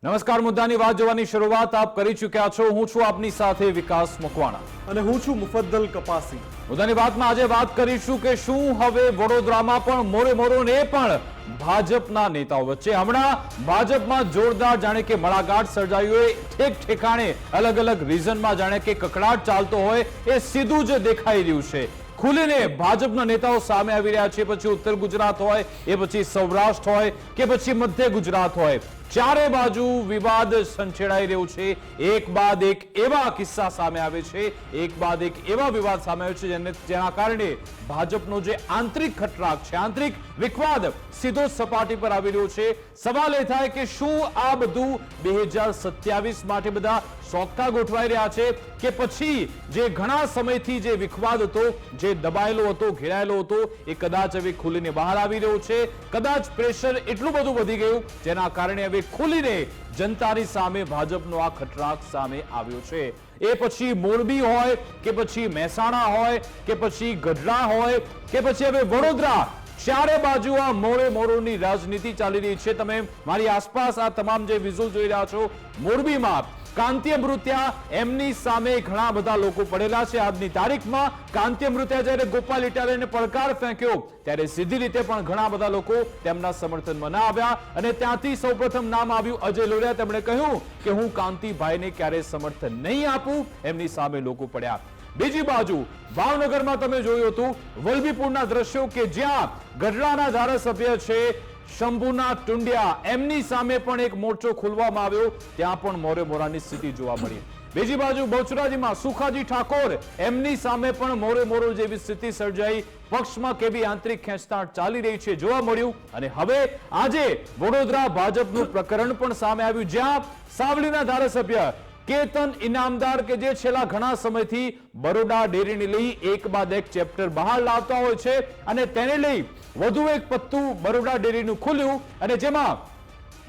નમસ્કાર, મુદ્દાની વાત જોવાની શરૂઆત આપ કરી ચૂક્યા છો। હું છું આપની સાથે વિકાસ મકવાણા અને હું છું મુફદ્દલ કપાસી। મુદ્દાની વાતમાં આજે વાત કરીશું કે શું હવે વડોદરામાં પણ મોરે મોરો ને પણ ભાજપના નેતાઓ વચ્ચે હમણાં ભાજપમાં જોરદાર જાણે કે મડાગાંઠ સર્જાઈ હોય, ઠેક ઠેકાણે અલગ અલગ રીઝનમાં જાણે કે કકડાટ ચાલતો હોય એ સીધું જ દેખાઈ રહ્યું છે। ખુલીને ભાજપના નેતાઓ સામે આવી રહ્યા છે। પછી ઉત્તર ગુજરાત હોય, એ પછી સૌરાષ્ટ્ર હોય કે પછી મધ્ય ગુજરાત હોય, ચારે બાજુ વિવાદ સંછેડાઈ રહ્યું છે। એક બાદ એક એવા કિસ્સા સામે આવે છે, એક બાદ એક એવા વિવાદ સામે આવે છે જેના કારણે ભાજપનો જે આંતરિક ખટરાક છે, આંતરિક વિખવાદ સીધો સપાટી પર આવી રહ્યો છે। સવાલ એ થાય કે શું આ બધું 2027 માટે બધા સોગઠા ગોઠવાઈ રહ્યા છે કે પછી જે ઘણા સમયથી જે વિખવાદ હતો, જે દબાયેલો હતો, ઘેરાયેલો હતો, એ કદાચ હવે ખુલીને બહાર આવી રહ્યો છે। કદાચ પ્રેશર એટલું બધું વધી ગયું જેના કારણે હવે ખુલીને જનતાની સામે ભાજપનો આ ખટરાક સામે આવ્યો છે। એ પછી મોરબી હોય કે પછી મહેસાણા હોય કે પછી ગઢડા હોય કે પછી હવે વડોદરા, ચારે બાજુ આ મોરે મોરોની રાજનીતિ ચાલી રહી છે। તમે મારી આસપાસ આ તમામ જે વિઝ્યુઅલ જોઈ રહ્યા છો, મોરબીમાં કાંતિ અમૃત્યા, એમની સામે ઘણા બધા લોકો પડેલા છે। આજની તારીખમાં કાંતિ અમૃત્યા જ્યારે ગોપાલ ઇટાલિયાને પડકાર ફેંક્યો ત્યારે સીધી રીતે પણ ઘણા બધા લોકો તેમના સમર્થનમાં ના આવ્યા અને ત્યાંથી સૌપ્રથમ નામ આવ્યું અજય લોરિયા। તેમણે કહ્યું કે હું કાંતિભાઈને ક્યારેય સમર્થન નહીં આપું, એમની સામે લોકો પડ્યા। બીજી બાજુ ભાવનગરમાં તમે જોયું હતું વલભીપુરના દ્રશ્યો કે જ્યાં ગઢડાના ધારાસભ્ય છે શંભુનાથ ટુંડિયા, એમની સામે પણ એક મોરચો ખોલવામાં આવ્યો, ત્યાં પણ મોરે મોરાની સ્થિતિ જોવા મળી। બીજી બાજુ બહુચરાજીમાં સુખાજી ઠાકોર, એમની સામે પણ મોરે મોરો જેવી સ્થિતિ સર્જાઈ। પક્ષમાં કેવી આંતરિક ખેંચતાણ ચાલી રહી છે જોવા મળ્યું। અને હવે આજે વડોદરા ભાજપનું પ્રકરણ પણ સામે આવ્યું, જ્યાં સાવલીના ધારાસભ્ય કેતન ઇનામદાર કે જે છેલ્લા ઘણા સમયથી બરોડા ડેરીને લઈ એક બાદ એક ચેપ્ટર બહાર લાવતા હોય છે અને તેને લઈ વધુ એક પત્તું બરોડા ડેરીનું ખુલ્યું અને જેમાં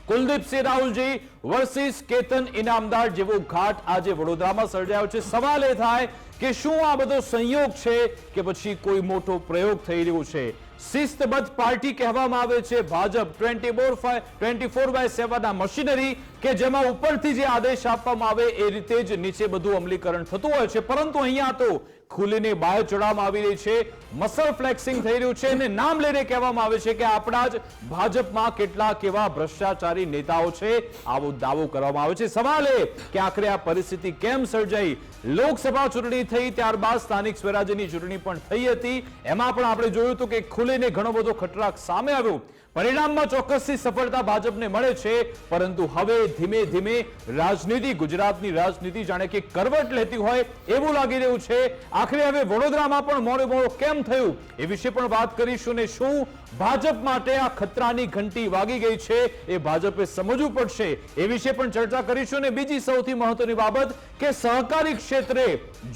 કુલદીપસિંહ રાહુલજી વર્સિસ કેતન ઇનામદાર જેવો ઘાટ આજે વડોદરામાં સર્જાયો છે। સવાલ એ થાય કે શું આ બધો સંયોગ છે કે પછી કોઈ મોટો પ્રયોગ થઈ રહ્યો છે? શિસ્તબદ્ધ પાર્ટી કહેવામાં આવે છે ભાજપ, 24/7 ના મશીનરી કે જેમાં ઉપરથી જે આદેશ આપવામાં આવે એ રીતે જ નીચે બધું અમલીકરણ થતું હોય છે, પરંતુ અહીંયા તો ખુલીને બાયો ચડાવવામાં આવી રહી છે, મસલ ફ્લેક્સિંગ થઈ રહ્યું છે અને નામ લઈને કહેવામાં આવે છે કે આપણા જ ભાજપમાં કેટલાક એવા ભ્રષ્ટાચારી નેતાઓ છે, આવો દાવો કરવામાં આવે છે। સવાલ એ કે આખરે આ પરિસ્થિતિ કેમ સર્જાઈ? લોકસભા ચૂંટણી થઈ, ત્યારબાદ સ્થાનિક સ્વરાજ્યની ચૂંટણી પણ થઈ હતી, એમાં પણ આપણે જોયું હતું કે ખુલીને ઘણો બધો ખટરાક સામે આવ્યો। પરિણામમાં ચોક્કસથી સફળતા ભાજપને મળે છે, પરંતુ હવે ધીમે ધીમે રાજનીતિ, ગુજરાતની રાજનીતિ જાણે કે કરવટ લેતી હોય એવું લાગી રહ્યું છે। આખરે હવે વડોદરામાં પણ મોડે મોડો કેમ થયું એ વિશે પણ વાત કરીશું ને શું ભાજપ માટે આ ખતરાની ઘંટી વાગી ગઈ છે એ ભાજપે સમજવું પડશે એ વિશે પણ ચર્ચા કરીશું। ને બીજી સૌથી મહત્વની બાબત કે સહકારી ક્ષેત્રે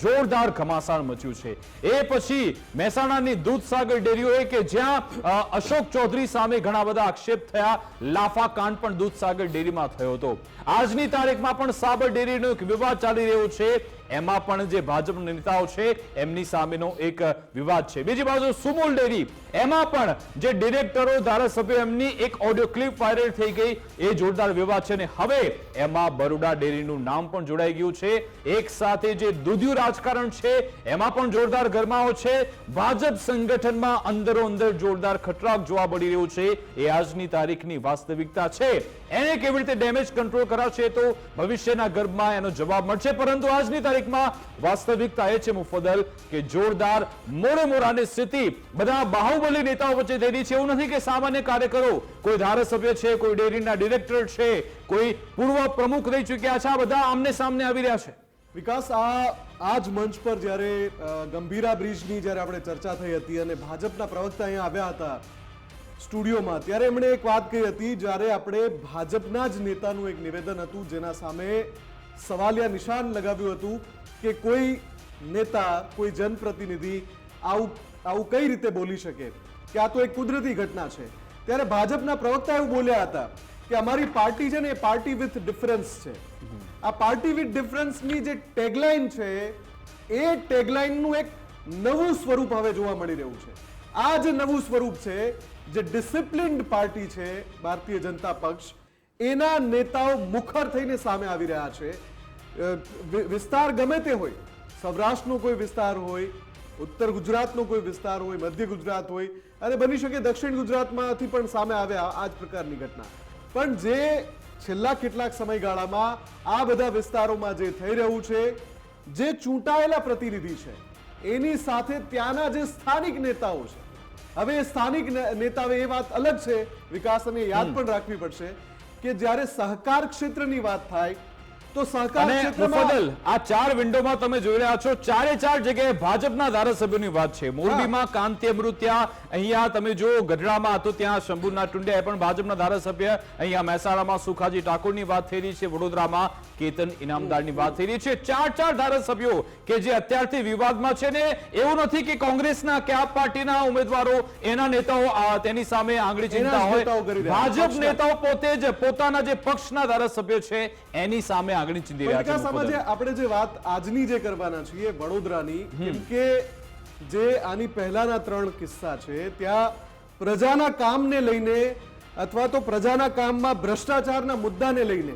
જોરદાર ઘમાસાણ મચ્યું છે। એ પછી મહેસાણાની દૂધસાગર ડેરીઓએ કે જ્યાં અશોક ચૌધરી સામે ઘણા બધા આક્ષેપ થયા, લાફા કાંડ પણ દૂધસાગર ડેરીમાં થયો હતો। આજની તારીખમાં પણ સાબર ડેરીનો એક વિવાદ ચાલી રહ્યો છે, એમાં પણ જે ભાજપના નેતાઓ છે એમની સામેનો એક વિવાદ છે। બીજી બાજુ સુમુલ ડેરી, એમાં પણ જે ડિરેક્ટરો, ધારાસભ્યો, એમની એક ઓડિયો ક્લિપ વાયરલ થઈ ગઈ, એ જોરદાર વિવાદ છે અને હવે એમાં બરોડા ડેરીનું નામ પણ જોડાઈ ગયું છે। એક સાથે જે દૂધિયું રાજકારણ છે એમાં પણ જોરદાર ગરમાવો છે। ભાજપ સંગઠનમાં અંદરો અંદર જોરદાર ખટરાક જોવા મળી રહ્યું છે, એ આજની તારીખની વાસ્તવિકતા છે। એને કેવી રીતે ડેમેજ કંટ્રોલ કરાશે તો ભવિષ્યના ગર્ભમાં એનો જવાબ મળશે, પરંતુ આજની તારીખમાં વાસ્તવિકતા એ છે મુફદ્દલ કે જોરદાર મોરે મોરાની સ્થિતિ બધા બાહુબલી નેતાઓ વચ્ચે થઈ રહી છે। એવું નથી કે સામાન્ય કાર્યકરો, કોઈ ધારાસભ્ય છે, કોઈ ડેરીના ડિરેક્ટર છે, કોઈ પૂર્વ પ્રમુખ રહી ચૂક્યા છે, આ બધા આમને સામને આવી રહ્યા છે। વિકાસ, આ જ મંચ પર જ્યારે ગંભીરા બ્રિજની જ્યારે આપણે ચર્ચા થઈ હતી અને ભાજપના પ્રવક્તા અહીંયા આવ્યા હતા સ્ટુડિયોમાં, ત્યારે એમણે એક વાત કહી હતી, જ્યારે આપણે ભાજપના જ નેતાનું એક નિવેદન હતું જેના સામે સવાલિયા નિશાન લગાવ્યું હતું કે કોઈ નેતા, કોઈ જનપ્રતિનિધિ આવું કઈ રીતે બોલી શકે કે આ તો એક કુદરતી ઘટના છે। ત્યારે ભાજપના પ્રવક્તા એવું બોલ્યા હતા કે અમારી પાર્ટી છે ને એ પાર્ટી વિથ ડિફરન્સ છે। આ પાર્ટી વિથ ડિફરન્સની જે ટેગલાઇન છે એ ટેગલાઇનનું એક નવું સ્વરૂપ હવે જોવા મળી રહ્યું છે। આ જે નવું સ્વરૂપ છે, જે ડિસિપ્લિન્ડ પાર્ટી છે ભારતીય જનતા પક્ષ, એના નેતાઓ મુખર થઈને સામે આવી રહ્યા છે. વિસ્તાર ગમે તે હોય, સૌરાષ્ટ્રનો કોઈ વિસ્તાર હોય, ઉત્તર ગુજરાતનો કોઈ વિસ્તાર હોય, મધ્ય ગુજરાત હોય, અને બની શકે દક્ષિણ ગુજરાતમાંથી પણ સામે આવ્યા આ જ પ્રકારની ઘટના. પણ જે છેલ્લા કેટલાક સમયગાળામાં આ બધા વિસ્તારોમાં જે થઈ રહ્યું છે, જે ચૂંટાયેલા પ્રતિનિધિ છે એની સાથે ત્યાંના જે સ્થાનિક નેતાઓ છે, હવે એ સ્થાનિક નેતાઓ, એ વાત અલગ છે વિકાસ, અને યાદ પણ રાખવી પડશે કે જ્યારે સહકાર ક્ષેત્રની વાત થાય તો સહકાર ક્ષેત્રમાં મુફદ્દલ આ 4 વિન્ડોમાં તમે જોઈ રહ્યા છો, 4 જગ્યાએ ભાજપના ધારાસભ્યોની વાત છે. મોરબીમાં કાંતિ અમૃત્યા, અહીંયા તમે જો ગઢડામાં હતો ત્યાં શંભુનાથ ટુંડિયા પણ ભાજપના ધારાસભ્ય, અહીંયા મહેસાણામાં સુખાજી ઠાકોરની વાત થઈ રહી છે, વડોદરામાં કેતન ઇનામદારની વાત થઈ રહી છે. 4 ધારાસભ્યો કે જે અત્યારથી વિવાદમાં છે, ને એવું નથી કે કોંગ્રેસના કે આપ પાર્ટીના ઉમેદવારો એના નેતાઓ તેની સામે આંગળી ચીંધતા હોય. ભાજપ નેતાઓ પોતે જ પોતાના જે પક્ષના ધારાસભ્યો છે એની સામે આંગળી ચીંધી રહ્યા છે. આપણે જે વાત આજની જે કરવાના છીએ વડોદરાની, કેમ કે જે આની પહેલાના 3 કિસ્સા છે ત્યાં પ્રજાના કામને લઈને અથવા તો પ્રજાના કામમાં ભ્રષ્ટાચારના મુદ્દાને લઈને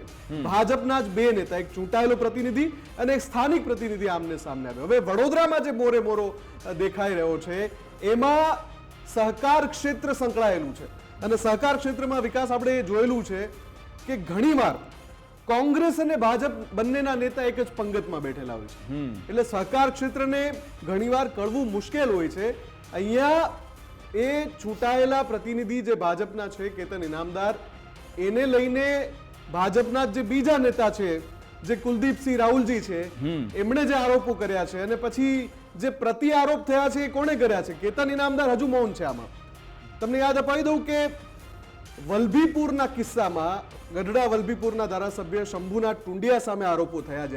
ભાજપના જ 2 નેતા, એક ચૂંટાયેલો પ્રતિનિધિ અને એક સ્થાનિક પ્રતિનિધિ આમને સામને આવ્યો. હવે વડોદરામાં જે મોરે મોરો દેખાઈ રહ્યો છે એમાં સહકાર ક્ષેત્ર સંકળાયેલું છે, અને સહકાર ક્ષેત્રમાં વિકાસ આપણે જોયેલું છે કે ઘણીવાર કોંગ્રેસ અને ભાજપ બંનેના નેતા એક જ પંગતમાં બેઠેલા હોય છે, એટલે સહકાર ક્ષેત્રને ઘણીવાર કળવું મુશ્કેલ હોય છે. અહીંયા એ ચૂંટાયેલા પ્રતિનિધિ જે ભાજપના છે કેતન ઇનામદાર, એને લઈને ભાજપના જે બીજા નેતા છે જે કુલદીપસિંહ રાહુલજી છે એમણે જે આરોપો કર્યા છે, અને પછી જે પ્રતિ આરોપ થયા છે એ કોણે કર્યા છે? કેતન ઇનામદાર હજુ મૌન છે આમાં. તમને યાદ અપાવી દઉં કે વલભીપુરના કિસ્સામાં ગઢડા વલભીપુરના ધારાસભ્ય શંભુનાથ ટુંડિયા સામે આરોપો થયા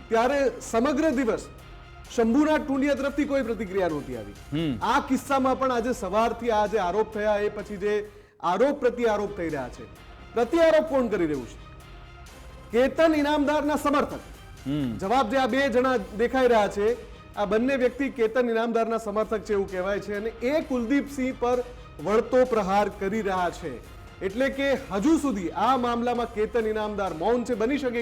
ત્યારે સમગ્ર દિવસ શંભુનાથ ટુંડિયા તરફથી કોઈ પ્રતિક્રિયા નહોતી આવી. આ કિસ્સામાં પણ આજે સવારથી આ જે આરોપ થયા એ પછી જે આરોપ પ્રતિ આરોપ થઈ રહ્યા છે, પ્રતિ આરોપ કોણ કરી રહ્યું છે? કેતન ઇનામદારના સમર્થક. જવાબ જે આ 2 જણા દેખાઈ રહ્યા છે, આ બંને વ્યક્તિ કેતન ઇનામદારના સમર્થક છે એવું કહેવાય છે, અને એ કુલદીપસિંહ પર વળતો પ્રહાર કરી રહ્યા છે. એટલે કે હજુ સુધી આ મામલામાં કેતન ઇનામદાર મૌન છે. બની શકે કે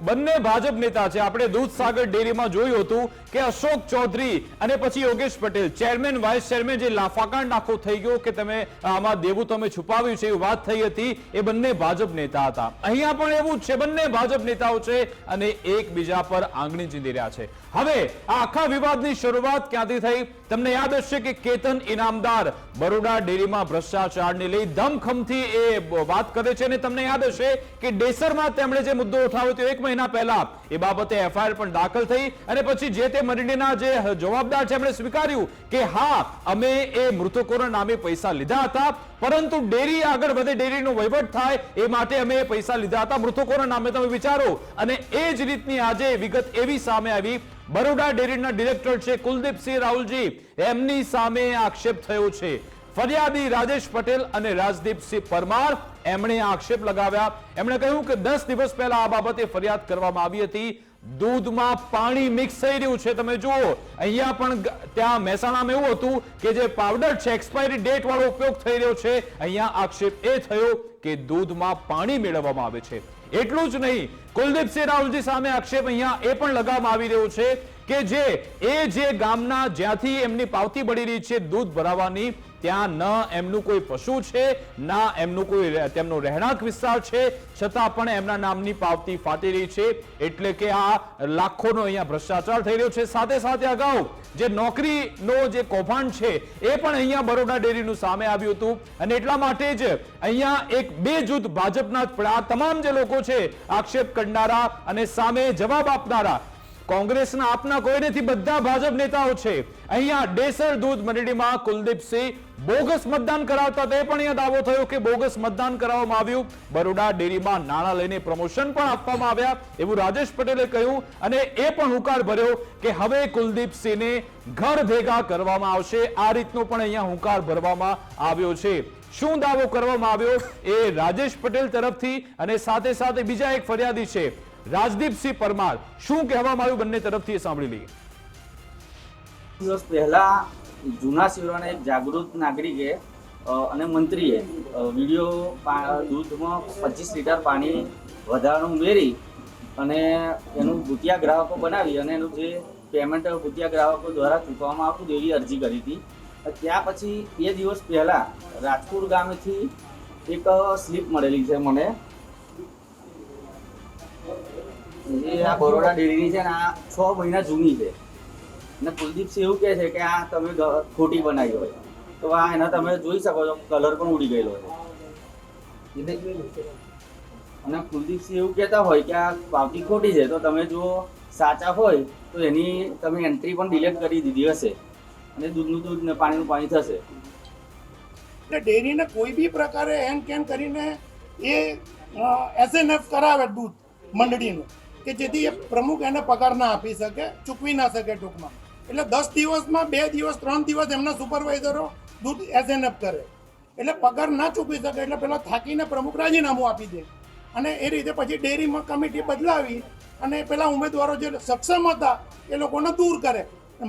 બંને ભાજપ નેતા છે. આપણે દૂધસાગર ડેરીમાં જોયું હતું કે અશોક ચૌધરી અને પછી Yogesh Patel, chairman vice chairman, જે લાફાકાંડ નાખો થઈ ગયો કે તમે આમાં દેવું તમે છુપાવ્યું છે એવી વાત થઈ હતી, એ બંને ભાજપ નેતા હતા. અહીંયા પણ એવું જ છે, બંને ભાજપ નેતાઓ છે અને એકબીજા પર આંગળી ચીંધી રહ્યા છે. હવે આ આખા વિવાદની શરૂઆત ક્યાંથી થઈ? તમને યાદ હશે કે કેતન ઇનામદાર બરોડા ડેરીમાં ભ્રષ્ટાચારને લઈ ધમખમથી એ વાત કરે છે, અને તમને યાદ હશે કે ડેસરમાં તેમણે જે મુદ્દો ઉઠાવ્યો હતો 1 મહિના પહેલા, એ બાબતે એફઆઈઆર પણ દાખલ થઈ, અને પછી જે તે મંડળીના જે જવાબદાર છે એમણે સ્વીકાર્યું કે હા, અમે એ મૃતકોના નામે પૈસા લીધા હતા, પરંતુ ડેરી આગળ વધે, ડેરીનો વહીવટ થાય એ માટે અમે પૈસા લીધા હતા મૃતકોના નામે. તમે વિચારો. અને એ જ રીતની આજે વિગત એવી સામે આવી, બરોડા ડેરીના ડિરેક્ટર છે કુલદીપસિંહ રાહુલજી, એમની સામે આક્ષેપ થયો છે. ફરિયાદી રાજેશ પટેલ અને રાજદીપસિંહ પરમાર, એમણે આક્ષેપ લગાવ્યા. એમણે કહ્યું કે 10 દિવસ પહેલા આ બાબતે ફરિયાદ કરવામાં આવી હતી. દૂધમાં પાણી મિક્સ થઈ રહ્યું છે. તમે જુઓ, અહીંયા પણ ત્યાં મહેસાણામાં એવું હતું કે જે પાવડર છે એક્સપાયરી ડેટ વાળો ઉપયોગ થઈ રહ્યો છે. અહીંયા આક્ષેપ એ થયો કે દૂધમાં પાણી મેળવવામાં આવે છે. એટલું જ નહીં, કુલદીપસિંહ રાહુલજી સામે આક્ષેપ અહીંયા એ પણ લગાવવામાં આવી રહ્યો છે કે જે ગામના જ્યાંથી એમની પાવતી મળી રહી છે દૂધ ભરાવાની, ત્યાં ન એમનું કોઈ પશુ છે, ના એમનું કોઈ તેમનો રહેણાંક વિસ્તાર છે, છતાં પણ એમના નામની પાવતી ફાટી રહી છે. એટલે કે આ લાખોનો અહીંયા ભ્રષ્ટાચાર થઈ રહ્યો છે. સાથે સાથે અગાઉ જે નોકરીનો જે કૌભાંડ છે એ પણ અહીંયા બરોડા ડેરીનું સામે આવ્યું હતું, અને એટલા માટે જ અહીંયા એક 2 જૂથ ભાજપના જ પડ્યા. આ તમામ જે લોકો છે આક્ષેપ કરનારા અને સામે જવાબ આપનારા, કોંગ્રેસના આપના કોઈ નથી, બધા ભાજપ નેતાઓ છે. અહીંયા ડેસર દૂધ મંડળીમાં કુલદીપસિંહ બોગસ મતદાન કરાવતા, તે પણ અહીંયા દાવો થયો કે બોગસ મતદાન કરાવવામાં આવ્યું. બરોડા ડેરીમાં નાણાં લઈને પ્રમોશન પણ આપવામાં આવ્યા એવું રાજેશ પટેલે કહ્યું, અને એ પણ હુંકાર ભર્યો કે હવે કુલદીપસિંહને ઘર ભેગા કરવામાં આવશે. આ રીતનો પણ અહીંયા હુંકાર ભરવામાં આવ્યો છે. શું દાવો કરવામાં આવ્યો એ રાજેશ પટેલ તરફથી, અને સાથે સાથે બીજા એક ફરિયાદી છે રાજદીપસિંહ પરમાર, શું કહેવામાં આવ્યું બંને તરફથી સાંભળી લઈએ. દિવસ પહેલા જૂના શિરોના એક જાગૃત નાગરિકે અને મંત્રીએ વિડીયો દૂધમાં 25 લીટર પાણી વધારાનું ઉમેરી અને એનું ભૂતિયા ગ્રાહકો બનાવી અને એનું જે પેમેન્ટ ભૂતિયા ગ્રાહકો દ્વારા ચૂકવવામાં આવતું એવી અરજી કરી હતી. ત્યાં પછી 2 દિવસ પહેલા રાજપુર ગામેથી એક સ્લીપ મળેલી છે મને, જે આ બરોડા ડેરીની છે ને આ 6 મહિના જૂની છે અને કુલદીપસિંહ એવું કહે છે કે આ તમે ખોટી બનાવી હોય તો આ એના તમે જોઈ શકો છો, કલર પણ ઉડી ગયેલો છે. અને કુલદીપસિંહ એવું કહેતા હોય કે આ પાવતી ખોટી છે તો તમે જો સાચા હોય તો એની તમે એન્ટ્રી પણ ડિલીટ કરી દીધી હશે અને દૂધનું દૂધ ને પાણીનું પાણી થશે. એટલે ડેરીને કોઈ બી પ્રકારે હેન કેન કરીને એ SNF કરાવે દૂધ મંડળીનું, કે જેથી એ પ્રમુખ એને પગાર ના આપી શકે, ચૂકવી ના શકે ટૂંકમાં. એટલે 10 દિવસમાં 2 દિવસ 3 દિવસ એમના સુપરવાઇઝરો દૂધ SNF કરે, એટલે પગાર ના ચૂકવી શકે એટલે પેલા થાકીને પ્રમુખ રાજીનામું આપી દે અને એ રીતે પછી ડેરીમાં કમિટી બદલાવી અને પેલા ઉમેદવારો જે સક્ષમ હતા એ લોકોને દૂર કરે.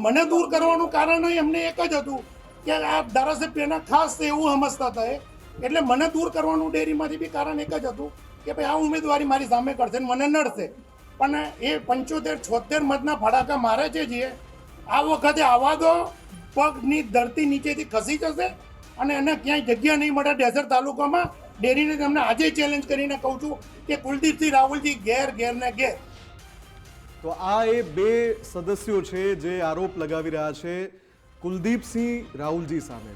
મને દૂર કરવાનું કારણ એમને એક જ હતું કે આ ધારાસભ્યના ખાસ એવું સમજતા હતા એટલે મને દૂર કરવાનું ડેરીમાંથી બી કારણ એક જ હતું કે ભાઈ આ ઉમેદવારી મારી સામે કરશે ને મને નડશે. પણ એ 75-76 મતના ફડાકા મારે છે જે આ વખતે આવા દો પગની ધરતી નીચેથી ખસી જશે અને એને ક્યાંય જગ્યા નહીં મળે ડેસર તાલુકામાં. ડેરીને તમને આજે ચેલેન્જ કરીને કહું છું કે કુલદીપસિંહ રાહુલજી ઘેર ઘેર ને ઘેર. તો આ એ 2 સદસ્યો છે જે આરોપ લગાવી રહ્યા છે કુલદીપસિંહ રાહુલજી સામે.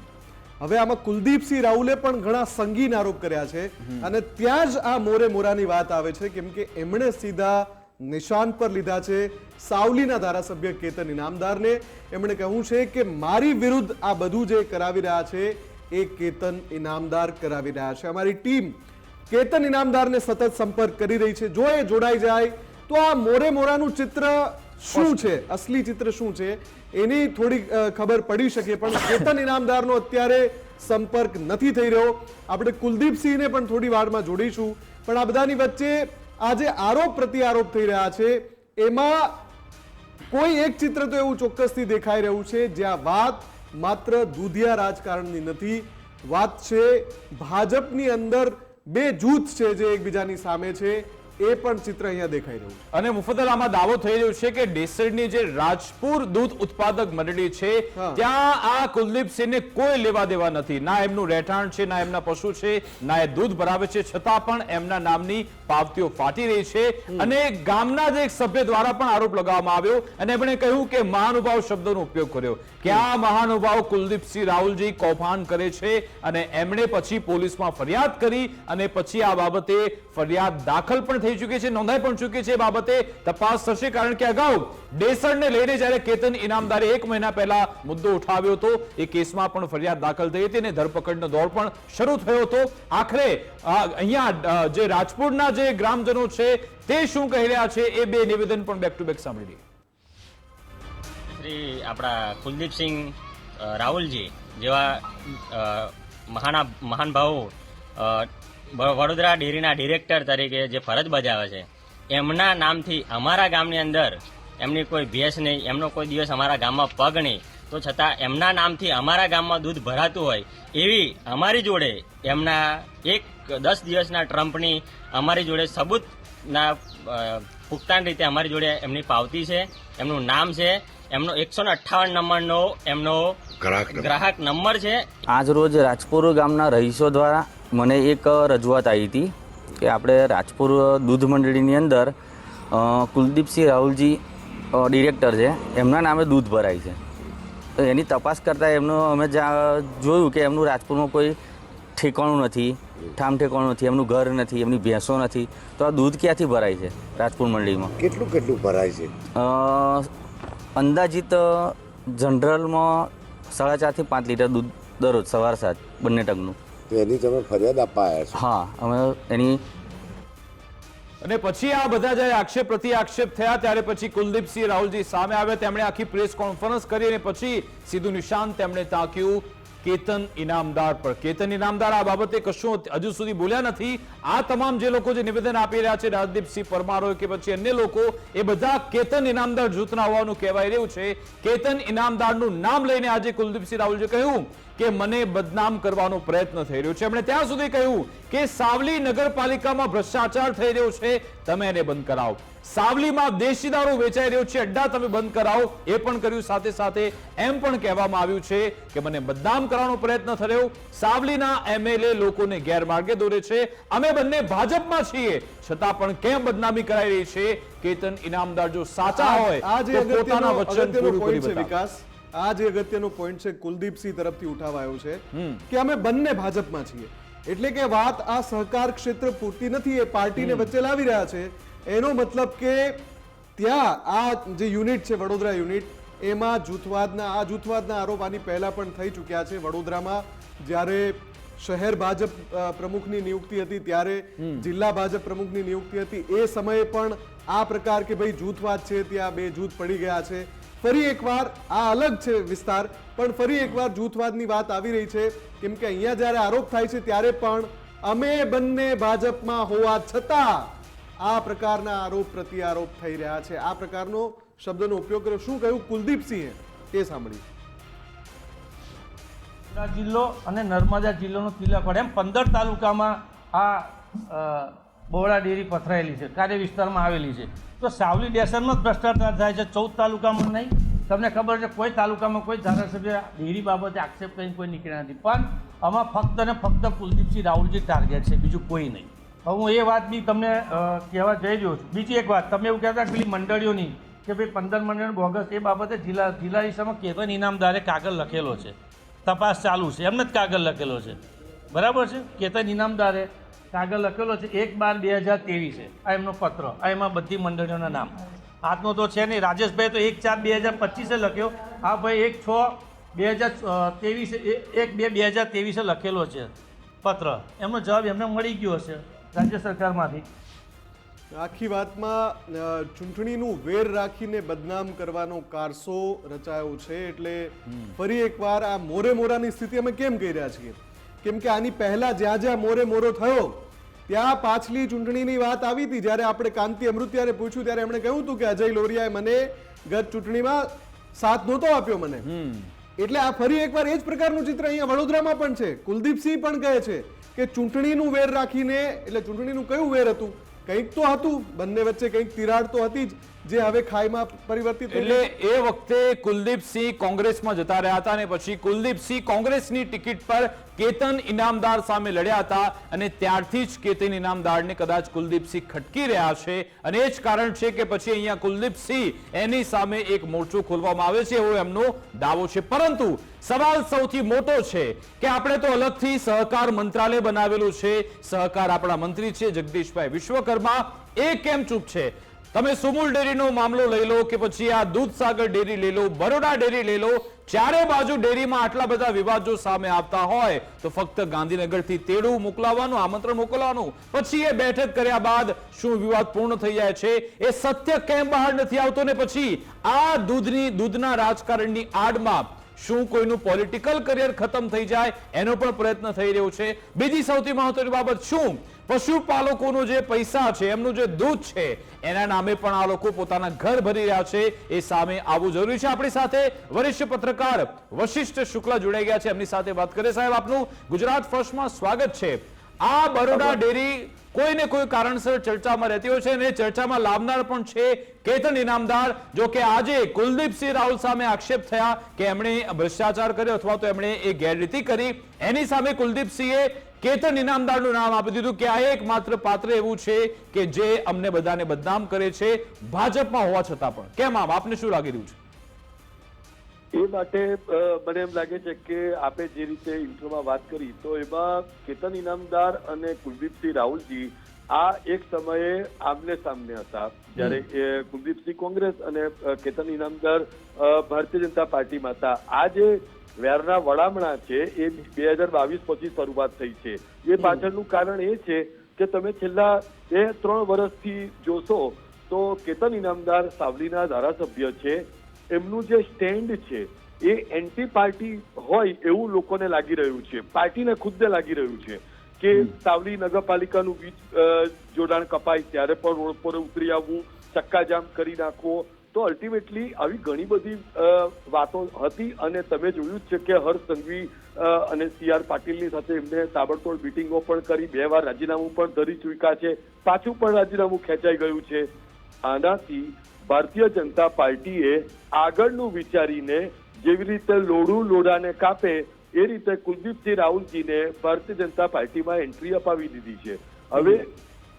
હવે આમાં કુલદીપસિંહ રાહુલે પણ ઘણા સંગીન આરોપ કર્યા છે અને ત્યાં જ આ મોરે મોરાની વાત આવે છે, કેમ કે એમણે સીધા નિશાન પર લીધા છે સાવલીના ધારાસભ્ય કેતન ઇનામદારને. એમણે કહ્યું છે કે મારી વિરુદ્ધ આ બધું જે કરાવી રહ્યા છે એ કેતન ઇનામદાર કરાવી રહ્યા છે. અમારી ટીમ કેતન ઇનામદારને સતત સંપર્ક કરી રહી છે. જો એ જોડાઈ જાય તો આ મોરે મોરાનું ચિત્ર શું છે, અસલી ચિત્ર શું છે એની થોડી ખબર પડી શકે. પણ કેતન ઇનામદારનો અત્યારે સંપર્ક નથી થઈ રહ્યો. આપણે કુલદીપસિંહને પણ થોડી વારમાં જોડીશું. પણ આ બધાની વચ્ચે આજે આરોપ પ્રત્યારોપ થઈ રહ્યા છે એમાં કોઈ એક ચિત્ર તો એવું ચોક્કસથી દેખાઈ રહ્યું છે જ્યાં વાત માત્ર દૂધિયા રાજકારણની નથી, વાત છે ભાજપની અંદર 2 જૂથ છે જે એકબીજાની સામે છે, એ પણ ચિત્ર અહીંયા દેખાઈ રહ્યું છે. અને મુફદ્દલ આમાં દાવો થઈ રહ્યો છે કે ડેસરની જે રાજપુર દૂધ ઉત્પાદક મંડળી છે ત્યાં આ કુલદીપસિંહને કોઈ લેવા દેવા નથી. ના એમનું રહેઠાણ છે, ના એમના પશુ છે, ના એ દૂધ ભરાવે છે, છતાં પણ એમના નામની પાવતીઓ ફાટી રહી છે. અને ગામના જ એક સભ્ય દ્વારા પણ આરોપ લગાવવામાં આવ્યો અને એમણે કહ્યું કે મહાનુભાવ શબ્દનો ઉપયોગ કર્યો કે આ મહાનુભાવ કુલદીપસિંહ રાહુલજી કૌભાંડ કરે છે અને એમણે પછી પોલીસમાં ફરિયાદ કરી અને પછી આ બાબતે ફરિયાદ દાખલ પણ થઈ ચૂકી છે, નોંધાઈ પણ ચૂકી છે. બાબતે તપાસ થશે, કારણ કે અગાઉ ડેસરને લઈને જ્યારે કેતન ઇનામદારે 1 મહિના પહેલા મુદ્દો ઉઠાવ્યો હતો એ કેસમાં પણ ફરિયાદ દાખલ થઈ હતી અને ધરપકડનો દોર પણ શરૂ થયો હતો. આખરે અહીંયા જે રાજપુરના જે ગ્રામજનો છે તે શું કહી રહ્યા છે એ 2 નિવેદન પણ બેક ટુ બેક સાંભળી લઈએ. શ્રી આપણા કુલદીપસિંહ રાહુલજી જેવા મહાન ભાવો વડોદરા ડેરીના ડિરેક્ટર તરીકે જે ફરજ બજાવે છે એમના નામથી અમારા ગામની અંદર એમની કોઈ ભેંસ નહીં, એમનો કોઈ દિવસ અમારા ગામમાં પગ નહીં, તો છતાં એમના નામથી અમારા ગામમાં દૂધ ભરાતું હોય એવી અમારી જોડે એમના 10 દિવસના ટ્રમ્પની અમારી જોડે સબૂતના પુખ્તાન રીતે અમારી જોડે એમની પાવતી છે, એમનું નામ છે, એમનો 158 નંબરનો એમનો ગ્રાહક નંબર છે. આજ રોજ રાજપુર ગામના રહીશો દ્વારા મને એક રજૂઆત આવી હતી કે આપણે રાજપુર દૂધ મંડળીની અંદર કુલદીપસિંહ રાહુલજી ડિરેક્ટર છે, એમના નામે દૂધ ભરાય છે. તો એની તપાસ કરતાં એમનું અમે જોયું કે એમનું રાજપુરમાં કોઈ ઠેકાણું નથી, ઠામ ઠેકાણું નથી, એમનું ઘર નથી, એમની ભેંસો નથી. તો આ દૂધ ક્યાંથી ભરાય છે રાજપુર મંડળીમાં? કેટલું ભરાય છે? અંદાજિત જનરલમાં 4.5 થી 5 લીટર દૂધ દરરોજ સવાર સાંજ બંને ટગનું. તો એની તમે ફરિયાદ આપવા આવ્યા છો? હા, અમે એની. અને પછી આ બધા જ્યારે આક્ષેપ પ્રતિ આક્ષેપ થયા ત્યારે પછી કુલદીપસિંહ રાહુલજી સામે આવ્યા. તેમણે આખી પ્રેસ કોન્ફરન્સ કરી અને પછી સીધું નિશાન તેમણે તાક્યું કેતન ઇનામદાર પર. કેતન ઇનામદાર આ બાબતે કશું હજુ સુધી બોલ્યા નથી. આ તમામ જે લોકો જે નિવેદન આપી રહ્યા છે, રાજદીપસિંહ પરમાર હોય કે પછી અન્ય લોકો, એ બધા કેતન ઇનામદાર જૂથના હોવાનું કહેવાય રહ્યું છે. કેતન ઇનામદારનું નામ લઈને આજે કુલદીપસિંહ રાહુલજીએ કહ્યું કે મને બદનામ કરવાનો પ્રયત્ન થઈ રહ્યો છે. એમણે ત્યાં સુધી કહ્યું કે સાવલી નગરપાલિકામાં ભ્રષ્ટાચાર થઈ રહ્યો છે, તમે એને બંધ કરાવો. સાવલીમાં દેશી દારૂ વેચાઈ રહ્યો છે, અડ્ડા તમે બંધ કરાવો, એ પણ કર્યું. સાથે સાથે એમ પણ કહેવામાં આવ્યું છે કે મને બદનામ કરવાનો પ્રયત્ન થયો. સાવલીના એમએલએ લોકોને ગેરમાર્ગે દોરે છે, અમે બંને ભાજપમાં છીએ, છતાં પણ કેમ બદનામી કરાઈ રહી છે? કેતન ઇનામદાર જો સાચા હોય આ જે તો પોતાના વચન અગત્યનો પૂરું કરી પોઈન્ટ છે બતાવે. વિકાસ, આ જે અગત્યનો પોઈન્ટ છે કુલદીપસિંહ તરફથી ઉઠાવાયો છે કે અમે બંને ભાજપમાં છીએ. એટલે કે વાત આ સહકાર ક્ષેત્ર પૂરતી નથી, એ પાર્ટીને વચ્ચે લાવી રહ્યા છે. એનો મતલબ કે ત્યાં આ જે યુનિટ છે વડોદરા યુનિટ, એમાં જૂથવાદના આરોપ આની પહેલા પણ થઈ ચૂક્યા છે. વડોદરામાં જ્યારે શહેર ભાજપ પ્રમુખની નિયુક્તિ હતી, ત્યારે જિલ્લા ભાજપ પ્રમુખની નિયુક્તિ હતી, એ સમયે પણ આ પ્રકાર કે ભાઈ જૂથવાદ છે, ત્યાં બે જૂથ પડી ગયા છે. ફરી એકવાર આ અલગ છે વિસ્તાર, પણ ફરી એકવાર જૂથવાદની વાત આવી રહી છે. કેમ કે અહીંયા જ્યારે આરોપ થાય છે ત્યારે પણ અમે બંને ભાજપમાં હોવા છતાં આ પ્રકારના આરોપ પ્રત્યારોપ થઈ રહ્યા છે. આ પ્રકારનો શબ્દનો ઉપયોગ કર્યો. શું કહ્યું કુલદીપસિંહે તે સાંભળ્યું. જિલ્લો અને નર્મદા જિલ્લાનો તિલક એમ 15 તાલુકામાં આ બહોળા ડેરી પથરાયેલી છે, કાર્ય વિસ્તારમાં આવેલી છે. તો સાવલી ડેશનમાં જ ભ્રષ્ટાચાર થાય છે, 14 તાલુકામાં નહીં. તમને ખબર છે કોઈ તાલુકામાં કોઈ ધારાસભ્ય ડેરી બાબતે આક્ષેપ કરીને કોઈ નીકળ્યા નથી, પણ આમાં ફક્ત અને ફક્ત કુલદીપસિંહ રાહુલજી ટાર્ગેટ છે, બીજું કોઈ નહીં. હવે હું એ વાત બી તમને કહેવા જઈ રહ્યો છું. બીજી એક વાત, તમે એવું કહેતા પેલી મંડળીઓની કે ભાઈ 15 મંડળ બોગસ, એ બાબતે જિલ્લા હિસ્સામાં કેતન ઇનામદારે કાગળ લખેલો છે, તપાસ ચાલુ છે, એમને જ કાગળ લખેલો છે, બરાબર છે. કેતન ઇનામદારે કાગળ લખેલો છે 1/12/2023 છે આ એમનો પત્ર, આ એમાં બધી મંડળીઓના નામ. હાથનો તો છે નહીં. રાજેશભાઈ તો 1/4/2025 લખ્યો, આ ભાઈ 1/6/2023 1/2/2023 લખેલો છે પત્ર. એમનો જવાબ એમને મળી ગયો હશે રાજ્ય સરકારમાંથી. આખી વાતમાં ચૂંટણીનું વેર રાખીને બદનામ કરવાનો કારસો રચાયો છે. એટલે ફરી એકવાર આ મોરે મોરાની સ્થિતિ અમે કેમ કહી રહ્યા છીએ? કેમ કે આની પહેલા જ્યાં જ્યાં મોરે મોરો થયો ત્યાં પાછલી ચૂંટણીની વાત આવી હતી. જ્યારે આપણે કાંતિ અમૃતિયાને પૂછ્યું ત્યારે એમણે કહ્યું હતું કે અજય લોરિયાએ મને ગત ચૂંટણીમાં સાથ નહોતો આપ્યો મને. એટલે આ ફરી એકવાર એ જ પ્રકારનું ચિત્ર અહીંયા વડોદરામાં પણ છે. કુલદીપસિંહ પણ કહે છે કે ચૂંટણીનું વેર રાખીને, એટલે ચૂંટણીનું કયું વેર હતું? કંઈક તો હતું, બંને વચ્ચે કંઈક તિરાડ તો હતી જ, જે હવે ખાઈમાં પરિવર્તિત થઈ. એટલે એ વખતે કુલદીપસિંહ કોંગ્રેસમાં જતા રહ્યા હતા અને પછી કુલદીપસિંહ કોંગ્રેસની ટિકિટ પર કેતન ઇનામદાર સામે લડ્યા હતા અને ત્યારથી જ કેતન ઇનામદારને કદાચ કુલદીપસિંહ ખટકી રહ્યા છે અને એ જ કારણ છે કે પછી અહીંયા કુલદીપસિંહ એની સામે એક મોરચો ખોલવામાં આવે છે એવો એમનો દાવો છે. પરંતુ સવાલ સૌથી મોટો છે કે આપણે તો અલગથી સહકાર મંત્રાલય બનાવેલું છે, સહકાર આપણા મંત્રી છે જગદીશભાઈ વિશ્વકર્મા, એ કેમ ચૂપ છે? તમે સુમુલ ડેરીનો મામલો લઈ લો કે પછી આ દૂધસાગર ડેરી લઈ લો, બરોડા ડેરી લઈ લો, ચારે બાજુ ડેરીમાં આટલા બધા વિવાદ જો સામે આવતા હોય તો ફક્ત ગાંધીનગરથી તેડું મોકલાવવાનું, આમંત્રણ મોકલવાનું, પછી એ બેઠક કર્યા બાદ શું વિવાદ પૂર્ણ થઈ જાય છે? એ સત્ય કેમ બહાર નથી આવતો? ને પછી આ દૂધના રાજકારણની આડમાં શું કોઈનું પોલિટિકલ કરિયર ખતમ થઈ જાય એનો પણ પ્રયત્ન થઈ રહ્યો છે. બીજી સૌથી મહત્વની બાબત, શું પશુપાલકોનો જે પૈસા છે, એમનું જે દૂધ છે, એના નામે પણ આ લોકો પોતાના ઘર ભરી રહ્યા છે? એ સામે આવવું જરૂરી છે. આપણી સાથે વરિષ્ઠ પત્રકાર વશિષ્ઠ શુક્લા જોડાઈ ગયા છે, એમની સાથે વાત કરીએ. સાહેબ, આપનું ગુજરાત ફર્સ્ટમાં સ્વાગત છે. આ બરોડા ડેરી કોઈને કોઈ કારણસર ચર્ચામાં રહેતી હોય છે અને ચર્ચામાં લાવનાર પણ છે કેતન ઇનામદાર. જો કે આજે કુલદીપસિંહ રાહુલ સામે આક્ષેપ થયા કે એમણે ભ્રષ્ટાચાર કર્યો અથવા તો એમણે એ ગેરરીતિ કરી, એની સામે કુલદીપસિંહે કેતન ઇનામદારનું નામ આપી દીધું કે આ એકમાત્ર પાત્ર એવું છે કે જે અમને બધાને બદનામ કરે છે ભાજપમાં હોવા છતાં પણ. કેમ આમ? આપને શું લાગી રહ્યું છે? એ માટે મને એમ લાગે છે કે આપણે જે રીતે ઇન્ટ્રોમાં વાત કરી તો એમાં કેતન ઇનામદાર અને કુલદીપસિંહ રાહુલજી આ એક સમયે આમને સામને હતા. જ્યારે કુલદીપસિંહ કોંગ્રેસ અને કેતન ઇનામદાર ભારતીય જનતા પાર્ટીમાં હતા. આ જે વેરના વડામણા છે એ 2022 પછી શરૂઆત થઈ છે. એ પાછળનું કારણ એ છે કે તમે છેલ્લા 2-3 વર્ષથી જોશો તો કેતન ઇનામદાર સાવલીના ધારાસભ્ય છે, એમનું જે સ્ટેન્ડ છે એ એન્ટી પાર્ટી હોય એવું લોકોને લાગી રહ્યું છે, પાર્ટીને ખુદને લાગી રહ્યું છે કે સાવલી નગરપાલિકાનું વીજ જોડાણ કપાય ત્યારે પણ રોડ પર ઉતરી આવવું, ચક્કાજામ કરી નાખવો. તો અલ્ટિમેટલી આવી ઘણી બધી વાતો હતી અને તમે જોયું જ છે કે હર્ષ સંઘવી અને CR પાટીલની સાથે એમને તાબડતોડ મિટિંગો પણ કરી, 2 વાર રાજીનામું પણ ધરી ચૂક્યા છે, પાછું પણ રાજીનામું ખેંચાઈ ગયું છે. આનાથી ભારતીય જનતા પાર્ટીએ આગળનું વિચારીને જેવી રીતે લોડાને કાપે એ રીતે કુલદીપસિંહ રાહુલજીને ભારતીય જનતા પાર્ટીમાં એન્ટ્રી અપાવી દીધી છે. હવે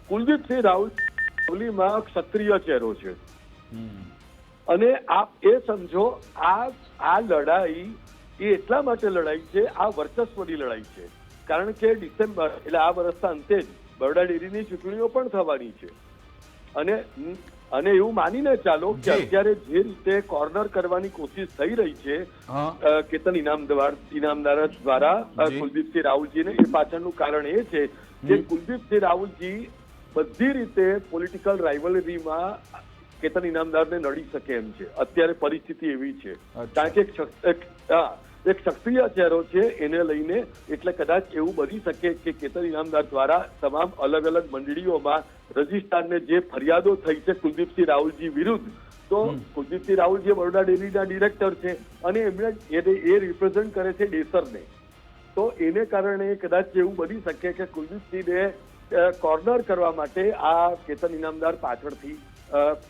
કુલદીપસિંહ રાહુલમાં ક્ષત્રિય ચહેરો છે અને આપ એ સમજો આ લડાઈ એ એટલા માટે લડાઈ છે, આ વર્ચસ્વની લડાઈ છે, કારણ કે ડિસેમ્બર એટલે આ વર્ષના અંતે જ બરોડા ડેરીની ચૂંટણીઓ પણ થવાની છે. અને એવું માનીને ચાલો કે અત્યારે જે રીતે કોર્નર કરવાની કોશિશ થઈ રહી છે કેતન ઇનામદાર દ્વારા કુલદીપસિંહ રાહુલજીને, એ પાછળનું કારણ એ છે કે કુલદીપસિંહ રાહુલજી બધી રીતે પોલિટિકલ રાઇવલરીમાં કેતન ઇનામદારને નડી શકે એમ છે. અત્યારે પરિસ્થિતિ એવી છે, કારણ કે એક સક્રિય ચહેરો છે એને લઈને, એટલે કદાચ એવું બની શકે કે કેતન ઇનામદાર દ્વારા તમામ અલગ અલગ મંડળીઓમાં રજિસ્ટ્રારને જે ફરિયાદો થઈ છે કુલદીપસિંહ રાહુલજી વિરુદ્ધ, તો કુલદીપસિંહ રાહુલજી બરોડા ડેરીના ડિરેક્ટર છે અને એમણે એ રિપ્રેઝન્ટ કરે છે ડેસરને, તો એને કારણે કદાચ એવું બની શકે કે કુલદીપસિંહને કોર્નર કરવા માટે આ કેતન ઇનામદાર પાછળથી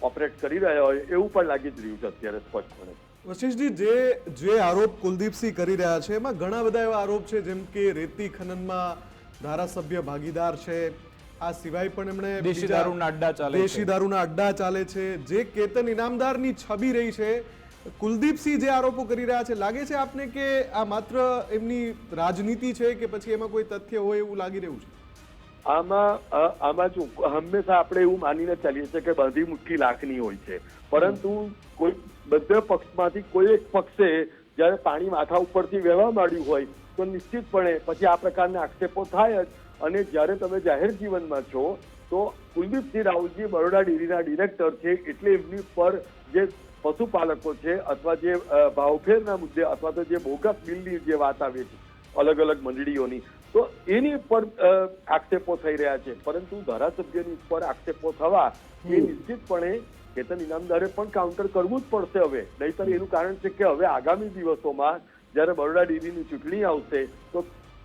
ઓપરેટ કરી રહ્યા હોય એવું પણ લાગી જ રહ્યું છે અત્યારે સ્પષ્ટપણે. વશિષ્ઠજી, જે આરોપ કુલદીપસિંહ કરી રહ્યા છે એમાં ઘણા બધા એવા આરોપ છે, જેમ કે રેતી ખનનમાં ધારાસભ્ય ભાગીદાર છે, આ સિવાય પણ એમણે દેશી દારૂના અડ્ડા ચાલે છે, જે કેતન ઇનામદારની છબી રહી છે. કુલદીપસિંહ જે આરોપો કરી રહ્યા છે, લાગે છે આપને કે આ માત્ર એમની રાજનીતિ છે કે પછી એમાં કોઈ તથ્ય હોય એવું લાગી રહ્યું છે? આમાં જો હંમેશા આપણે એવું માનીને ચાલીએ છીએ કે બધી મુઠ્ઠી લાખની હોય છે, પરંતુ કોઈ બધા પક્ષમાંથી કોઈ એક પક્ષે જ્યારે પાણી માથા ઉપરથી વહેવા માંડ્યું હોય તો નિશ્ચિતપણે પછી આ પ્રકારના આક્ષેપો થાય જ. અને જ્યારે તમે જાહેર જીવનમાં છો તો કુલદીપસિંહ રાહુલજી બરોડા ડેરીના ડિરેક્ટર છે, એટલે એમની પર જે પશુપાલકો છે અથવા જે ભાવફેરના મુદ્દે અથવા તો જે બોગસ બિલની જે વાત આવે છે અલગ અલગ મંડળીઓની, તો એની ઉપર આક્ષેપો થઈ રહ્યા છે. પરંતુ ધારાસભ્યની ઉપર આક્ષેપો થવા એ નિશ્ચિતપણે કેતન ઇનામદારે પણ કાઉન્ટર કરવું જ પડશે હવે, નહીતર એનું કારણ છે કે હવે આગામી દિવસોમાં જ્યારે બરોડા ડેરીની ચૂંટણી આવશે તો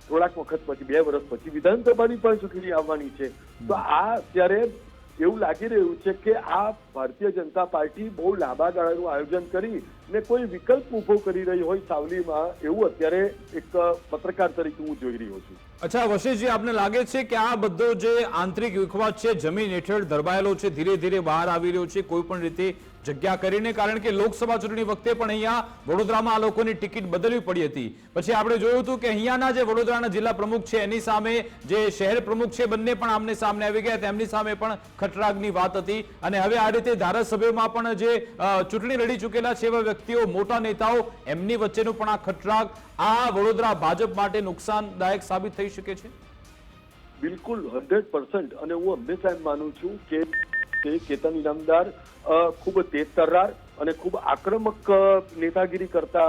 થોડાક વખત પછી 2 વર્ષ પછી વિધાનસભાની પણ ચૂંટણી આવવાની છે. તો આ અત્યારે એવું લાગી રહ્યું છે કે આ ભારતીય જનતા પાર્ટી બહુ લાંબા ગાળાનું આયોજન કરી ને કોઈ વિકલ્પ ઉભો કરી રહી હોય સાવલીમાં, એવું અત્યારે એક પત્રકાર તરીકે હું જોઈ રહ્યો છું. અચ્છા વશિષ્ઠજી, આપને લાગે છે કે આ બધો જે આંતરિક વિખવાદ છે જમીન હેઠળ દરબાયેલો છે, ધીરે ધીરે બહાર આવી રહ્યો છે કોઈ પણ રીતે જગ્યા કરીને? કારણ કે લોકસભા ચૂંટણી વખતે પણ અહીંયા વડોદરામાં આ લોકોની ટિકિટ બદલવી પડી હતી. પછી આપણે જોયું હતું કે અહીંયાના જે વડોદરાના જિલ્લા પ્રમુખ છે એની સામે જે શહેર પ્રમુખ છે બંને પણ આમને સામને આવી ગયા, તેમની સામે પણ ખટરાગની વાત હતી. અને હવે આ રીતે ધારાસભ્યોમાં પણ જે ચૂંટણી લડી ચૂકેલા છે એવા વ્યક્તિઓ, મોટા નેતાઓ, એમની વચ્ચેનું પણ આ ખટરાગ આ વડોદરા ભાજપ માટે નુકસાનદાયક સાબિત થઈ શકે છે? બિલકુલ 100%. અને હું હંમેશા એમ માનું છું કે કેતન ઇનામદાર ખૂબ તેજ તર્રાર અને ખૂબ આક્રમક નેતાગીરી કરતા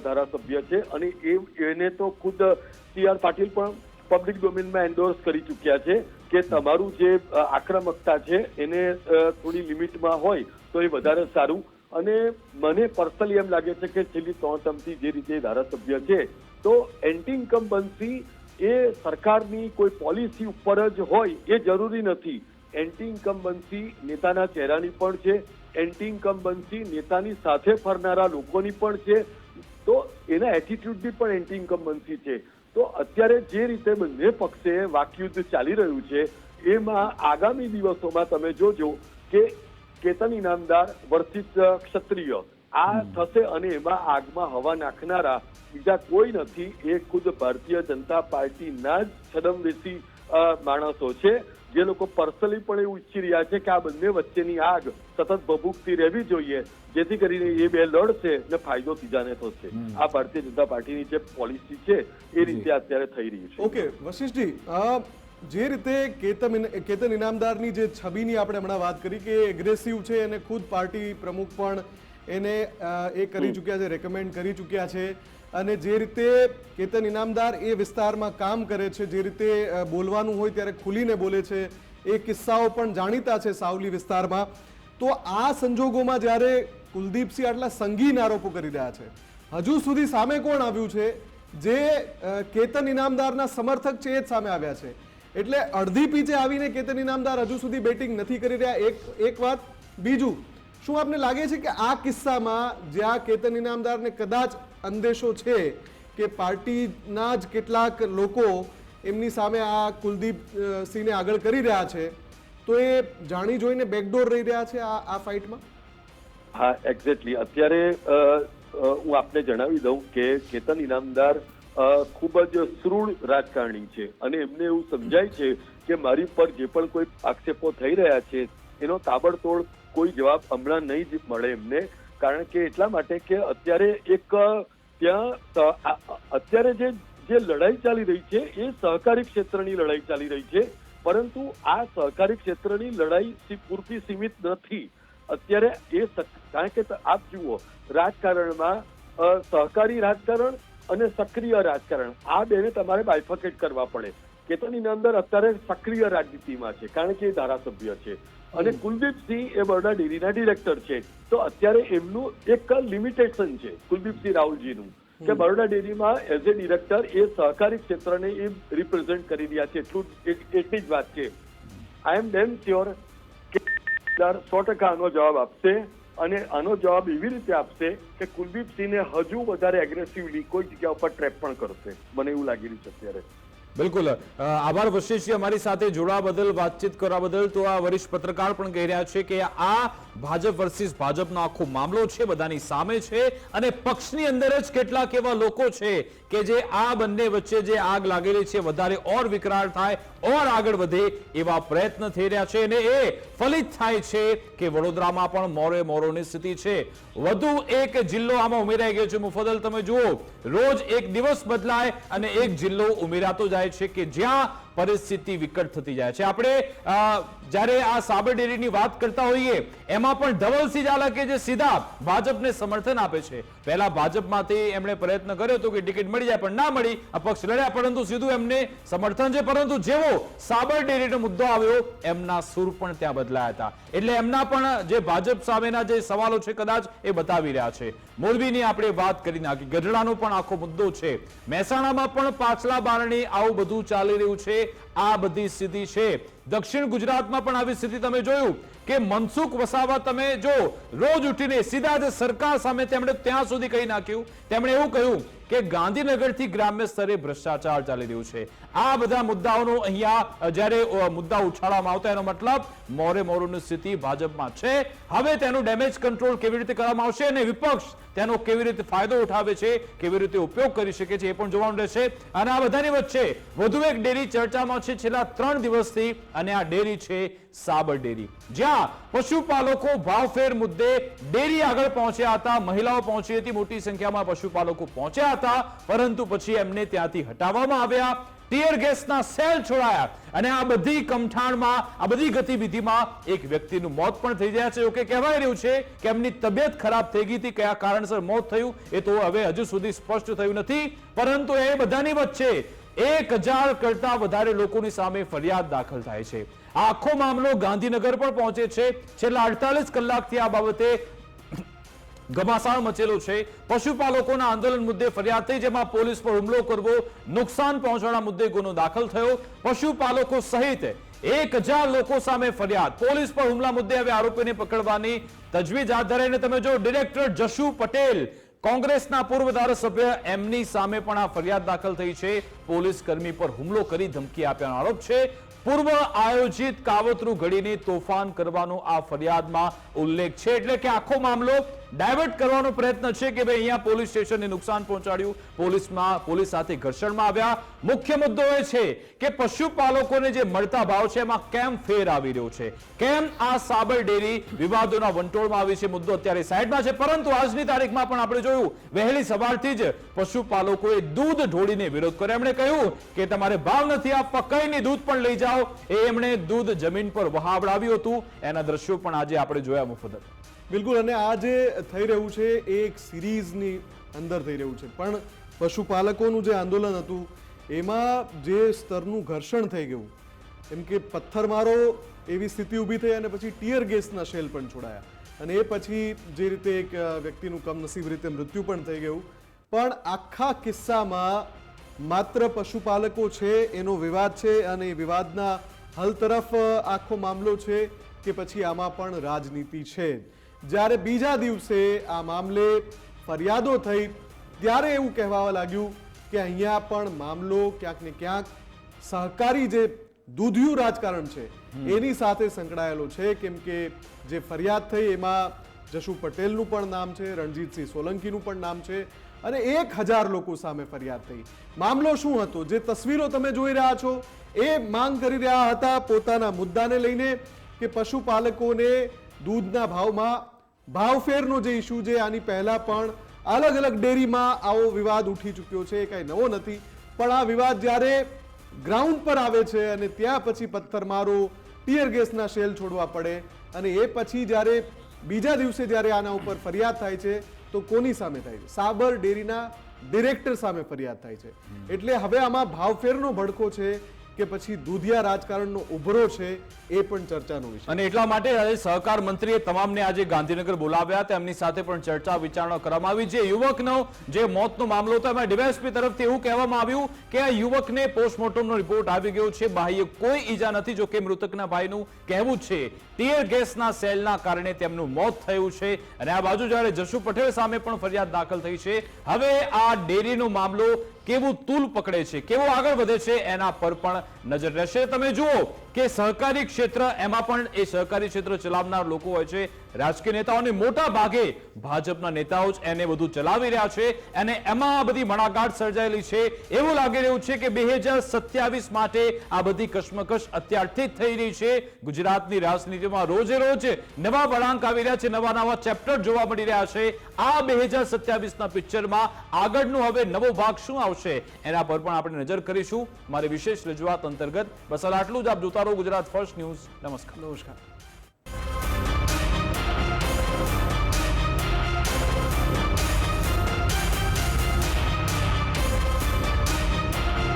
ધારાસભ્ય છે, અને એને તો ખુદ CR પાટીલ પણ પબ્લિક ડોમેનમાં એન્ડોર્સ કરી ચૂક્યા છે કે તમારું જે આક્રમકતા છે એને થોડી લિમિટમાં હોય તો એ વધારે સારું. અને મને પર્સનલી એમ લાગે છે કે છેલ્લી 3 ટર્મથી જે રીતે ધારાસભ્ય છે તો એન્ટી ઇન્કમ્બન્સી એ સરકારની કોઈ પોલિસી ઉપર જ હોય એ જરૂરી નથી. એન્ટી ઇન્કમ્બન્સી નેતાના ચહેરાની પણ છે, એન્ટી ઇન્કમ્બન્સી નેતાની સાથે ફરનારા લોકોની પણ છે, તો એના એટીટ્યુડની પણ એન્ટી ઇન્કમ્બન્સી છે. તો અત્યારે જે રીતે બંને પક્ષે વાકયુદ્ધ ચાલી રહ્યું છે એમાં આગામી દિવસોમાં તમે જોજો કે કેતન ઇનામદાર વર્સિસ ક્ષત્રિય આ થશે, અને એમાં આગમાં હવા નાખનારા બીજા કોઈ નથી, એ ખુદ ભારતીય જનતા પાર્ટીના જ છદમવેશી માણસો છે, જે લોકો પર્સનલી પણ એવું ઈચ્છી રહ્યા છે કે આ બંને વચ્ચેની આગ સતત ભભૂકતી રહેવી જોઈએ, જેથી કરીને એ બે લડશે ને ફાયદો ત્રીજાને થશે. આ ભારતીય જનતા પાર્ટીની જે પોલિસી છે એ રીતે અત્યારે થઈ રહી છે. ઓકે વશિષ્ઠજી, જે રીતે કેતન ઇનામદારની જે છબીની આપણે હમણાં વાત કરી કે એગ્રેસિવ છે, અને ખુદ પાર્ટી પ્રમુખ પણ એને એ કરી ચૂક્યા છે, રેકમેન્ડ કરી ચૂક્યા છે, અને જે રીતે કેતન ઇનામદાર એ વિસ્તારમાં કામ કરે છે, જે રીતે બોલવાનું હોય ત્યારે ખુલીને બોલે છે, એ કિસ્સાઓ પણ જાણીતા છે સાવલી વિસ્તારમાં. તો આ સંજોગોમાં જ્યારે કુલદીપસિંહ આટલા સંગીન આરોપો કરી રહ્યા છે, હજુ સુધી સામે કોણ આવ્યું છે જે કેતન ઇનામદારના સમર્થક છે એ જ સામે આવ્યા છે. એટલે અડધી પીચે આવીને કેતન ઇનામદાર હજુ સુધી બેટિંગ નથી કરી રહ્યા. એક વાત. બીજું, શું આપને લાગે છે કે આ કિસ્સામાં જ્યાં કેતન ઇનામદારને કદાચ અંદેશો છે કે પાર્ટીના જ કેટલાક લોકો એમની સામે આ કુલદીપ સિંહને આગળ કરી રહ્યા છે, તો એ જાણી જોઈને બેકડોર રહી રહ્યા છે આ ફાઇટમાં? હા, એક્ઝેક્ટલી. અત્યારે હું આપને જણાવી દઉં કે કેતન ઇનામદાર ખૂબ જ સૃઢ રાજકારણી છે અને એમને એવું સમજાય છે કે મારી પર જે પણ કોઈ આક્ષેપો થઈ રહ્યા છે એનો તાબડતોડ કોઈ જવાબ હમણાં નહીં જ મળે એમને. કારણ કે એટલા માટે કે અત્યારે અત્યારે જે લડાઈ ચાલી રહી છે એ સહકારી ક્ષેત્રની લડાઈ ચાલી રહી છે, પરંતુ આ સહકારી ક્ષેત્રની લડાઈ પૂરતી સીમિત નથી અત્યારે. કારણ કે આપ જુઓ, રાજકારણમાં સહકારી રાજકારણ અને સક્રિય રાજકારણ આ બેને તમારે બાયફકેટ કરવા પડે. કેતન ઇનામદાર અત્યારે સક્રિય રાજનીતિમાં છે કારણ કે એ ધારાસભ્ય છે અને કુલદીપસિંહ એ બરોડા ડેરીના ડિરેક્ટર છે. તો અત્યારે એમનું એક લિમિટેશન છે કુલદીપસિંહ રાહુલજીનું કે બરોડા ડેરીમાં એઝ એ ડિરેક્ટર એ સહકારી ક્ષેત્રને એ રિપ્રેઝેન્ટ કરી રહ્યા છે. એટલી જ વાત છે. આઈ એમ ડેમ શ્યોર કે 100% આનો જવાબ આપશે અને આનો જવાબ એવી રીતે આપશે કે કુલદીપસિંહને હજુ વધારે એગ્રેસિવલી કોઈ જગ્યા ઉપર ટ્રેપ પણ કરશે. મને એવું લાગી રહ્યું છે અત્યારે. બિલકુલ. આભાર વશિષ્ઠજી અમારી સાથે જોડાવા બદલ, વાતચીત કરવા બદલ. તો આ વરિષ્ઠ પત્રકાર પણ કહી રહ્યા છે કે આ ભાજપ વર્સિસ ભાજપનો આખો મામલો છે, બધાની સામે છે અને પક્ષની અંદર જ કેટલાક એવા લોકો છે કે જે આ બંને વચ્ચે જે આગ લાગેલી છે વધારે ઓર વિકરાળ થાય, ઓર આગળ વધે એવા પ્રયત્ન થઈ રહ્યા છે અને એ ફલિત થાય છે કે વડોદરામાં પણ મોરે મોરોની સ્થિતિ છે. વધુ એક જિલ્લો આમાં ઉમેરાઈ ગયો છે. મુફદ્દલ, તમે જુઓ, રોજ એક દિવસ બદલાય અને એક જિલ્લો ઉમેરાતો જાય છે કે જ્યાં પરિસ્થિતિ વિકટ થતી જાય છે. આપણે જ્યારે આ સાબર ડેરીની વાત કરતા હોઈએ એમાં પણ ધવલસિંહ ઝાલા કે જે સીધા ભાજપને સમર્થન આપે છે. પહેલા ભાજપમાંથી એમણે પ્રયત્ન કર્યો હતો કે ટિકિટ મળી જાય, પણ ના મળી, અપક્ષ લડ્યા, પરંતુ સીધું એમને સમર્થન છે. પરંતુ જેવો સાબર ડેરીનો મુદ્દો આવ્યો એમના સૂર પણ ત્યાં બદલાયા હતા. એટલે એમના પણ જે ભાજપ સામેના જે સવાલો છે કદાચ એ બતાવી રહ્યા છે. મોરબીની આપણે વાત કરી નાખી, ગઢડાનો પણ આખો મુદ્દો છે, મહેસાણામાં પણ પાછલા બારણે આવું બધું ચાલી રહ્યું છે. આ બધી સ્થિતિ છે. દક્ષિણ ગુજરાતમાં પણ આવી સ્થિતિ તમે જોયું કે મનસુખ વસાવા, તમે જો રોજ ઉઠીને સીધા જ સરકાર સામે તેમણે ત્યાં સુધી કહી નાખ્યું, તેમણે એવું કહ્યું કે ગાંધીનગરથી ગ્રામ્ય સ્તરે ભ્રષ્ટાચાર ચાલી રહ્યું છે. આ બધા મુદ્દાઓનો અહીંયા જ્યારે મુદ્દા ઉછાળવામાં આવતા એનો મતલબ મોરે મોરોની સ્થિતિ ભાજપમાં છે. હવે તેનું ડેમેજ કંટ્રોલ કેવી રીતે કરવામાં આવશે અને વિપક્ષ તેનો કેવી રીતે ફાયદો ઉઠાવે છે, કેવી રીતે ઉપયોગ કરી શકે છે, એ પણ જોવાનું રહેશે. અને આ બધાની વચ્ચે વધુ એક ડેરી ચર્ચામાં છે છેલ્લા 3 દિવસથી, અને આ ડેરી છે સાબર ડેરી, જ્યાં પશુપાલકો ભાવફેર મુદ્દે ડેરી આગળ પહોંચ્યા હતા. મહિલાઓ પહોંચી હતી, મોટી સંખ્યામાં પશુપાલકો પહોંચ્યા હતા, પરંતુ પછી એમને ત્યાંથી હટાવવામાં આવ્યા. ટીયર ગેસના સેલ છોડાયા અને આ બધી કમઠાણમાં, આ બધી ગતિવિધિમાં એક વ્યક્તિનું મોત પણ થઈ ગયા છે. જોકે કહેવાય રહ્યું છે કે એમની તબિયત ખરાબ થઈ ગઈ હતી. કયા કારણસર મોત થયું એ તો હવે હજુ સુધી સ્પષ્ટ થયું નથી, પરંતુ એ બધાની વચ્ચે 1000 કરતા વધારે લોકોની સામે ફરિયાદ દાખલ થાય છે. આખો મામલો ગાંધીનગર પણ પહોંચે છે. છેલ્લા 48 કલાકથી આ બાબતે ઘમાસાણ મચેલો છે. પશુપાલકોના આંદોલન મુદ્દે ફરિયાદ થઈ, જેમાં પોલીસ પર હુમલો કરવો, નુકસાન પહોંચાડવા મુદ્દે ગુનો દાખલ થયો. પશુપાલકો સહિત 1000 લોકો સામે ફરિયાદ. પોલીસ પર હુમલા મુદ્દે હવે આરોપીને પકડવાની તજવીજ હાથ ધરાઈને તમે જો ડિરેક્ટર જશુ પટેલ, કોંગ્રેસના પૂર્વ ધારાસભ્ય, એમની સામે પણ આ ફરિયાદ દાખલ થઈ છે. પોલીસ કર્મી પર હુમલો કરી ધમકી આપ્યાનો આરોપ છે. પૂર્વ આયોજિત કાવતરું ઘડીને તોફાન કરવાનો આ ફરિયાદમાં ઉલ્લેખ છે. એટલે કે આખો મામલો ડાયવર્ટ કરવાનો પ્રયત્ન છે કે ભાઈ અહીંયા પોલીસ સ્ટેશનને નુકસાન પહોંચાડ્યું, પોલીસ સાથે ઘર્ષણમાં આવ્યા. મુખ્ય મુદ્દો એ છે કે પશુપાલકોને જે મળતા ભાવ છે એમાં કેમ ફેર આવી રહ્યો છે, કેમ આ સાબર ડેરી વિવાદોના વંટોળમાં આવી છે. મુદ્દો અત્યારે સાઈડમાં છે, પરંતુ આજની તારીખમાં પણ આપણે જોયું વહેલી સવારથી જ પશુપાલકોએ દૂધ ઢોળીને વિરોધ કર્યો. એમણે કહ્યું કે તમારે ભાવ નથી આપવા, કઈ નહીં, દૂધ પણ લઈ જાઓ. એમણે દૂધ જમીન પર વહાવડાવ્યું હતું. એના દ્રશ્યો પણ આજે આપણે જોયા. મુફદ્દલ, બિલકુલ. અને આ જે થઈ રહ્યું છે એ એક સિરીઝની અંદર થઈ રહ્યું છે, પણ પશુપાલકોનું જે આંદોલન હતું એમાં જે સ્તરનું ઘર્ષણ થઈ ગયું, એમ કે પથ્થરમારો એવી સ્થિતિ ઊભી થઈ અને પછી ટીયર ગેસના શેલ પણ છોડાયા અને એ પછી જે રીતે એક વ્યક્તિનું કમનસીબ રીતે મૃત્યુ પણ થઈ ગયું. પણ આખા કિસ્સામાં માત્ર પશુપાલકો છે એનો વિવાદ છે અને એ વિવાદના હલ તરફ આખો મામલો છે કે પછી આમાં પણ રાજનીતિ છે? જ્યારે બીજા દિવસે આ મામલે ફરિયાદો થઈ ત્યારે એવું કહેવા લાગ્યું કે અહીંયા પણ મામલો ક્યાંક ને ક્યાંક સહકારી જે દૂધિયું રાજકારણ છે એની સાથે સંકળાયેલો છે, કેમ કે જે ફરિયાદ થઈ એમાં જશુ પટેલનું પણ નામ છે, રણજીતસિંહ સોલંકીનું પણ નામ છે અને 1000 લોકો સામે ફરિયાદ થઈ. મામલો શું હતો? જે તસવીરો તમે જોઈ રહ્યા છો એ માંગ કરી રહ્યા હતા પોતાના મુદ્દાને લઈને કે પશુપાલકોને દૂધના ભાવમાં ભાવફેરનો જે ઇસ્યુ છે, આની પહેલા પણ અલગ અલગ ડેરીમાં આવો વિવાદ ઉઠી ચૂક્યો છે, કઈ નવો નથી. પણ આ વિવાદ જ્યારે ગ્રાઉન્ડ પર આવે છે અને ત્યાં પછી પથ્થરમારો, ટીયર ગેસના શેલ છોડવા પડે અને એ પછી જ્યારે બીજા દિવસે જ્યારે આના ઉપર ફરિયાદ થાય છે તો કોની સામે થાય છે? સાબર ડેરીના ડિરેક્ટર સામે ફરિયાદ થાય છે. એટલે હવે આમાં ભાવફેરનો ભડકો છે કે પછી દૂધિયા રાજકારણનો ઉભરો છે એ પણ ચર્ચાનો વિષય. અને એટલા માટે આજે સહકાર મંત્રીએ તમામને આજે ગાંધીનગર બોલાવ્યા હતા, એમની સાથે પણ ચર્ચા વિચારણા કરવામાં આવી. જે યુવકનો જે મોતનો મામલો હતો એમાં ડીવાયએસપી તરફથી એવું કહેવામાં આવ્યું કે આ યુવકને પોસ્ટમોર્ટમનો રિપોર્ટ આવી ગયો છે, બાહ્ય કોઈ ઈજા નથી. જો કે મૃતકના ભાઈનું કહેવું છે ટીયર ગેસના સેલના કારણે તેમનું મોત થયું છે. અને આ બાજુ જ્યારે જશુ પટેલ સામે પણ ફરિયાદ દાખલ થઈ છે. હવે આ ડેરીનો મામલો કેવું તૂલ પકડે છે, કેવો આગળ વધે છે એના પર પણ નજર રહેશે. તમે જુઓ કે સહકારી ક્ષેત્ર, એમાં પણ એ સહકારી ક્ષેત્ર ચલાવનાર લોકો હોય છે રાજકીય નેતાઓને મોટા ભાગે ભાજપના નેતાઓ જ એને બધું ચલાવી રહ્યા છે અને એમાં આ બધી મડાગાંઠ સર્જાયેલી છે. એવું લાગી રહ્યું છે કે 2027 માટે આ બધી કશમકશ અત્યારથી જ થઈ રહી છે. ગુજરાતની રાજનીતિમાં રોજે રોજ નવા વળાંક આવી રહ્યા છે, નવા નવા ચેપ્ટર જોવા મળી રહ્યા છે. આ 2027ના પિક્ચરમાં આગળનો હવે નવો ભાગ શું આવશે એના પર પણ આપણે નજર કરીશું મારી વિશેષ રજૂઆત અંતર્ગત. બસ આટલું જ. આપ જોતા રહો ગુજરાત ફર્સ્ટ ન્યૂઝ. નમસ્કાર.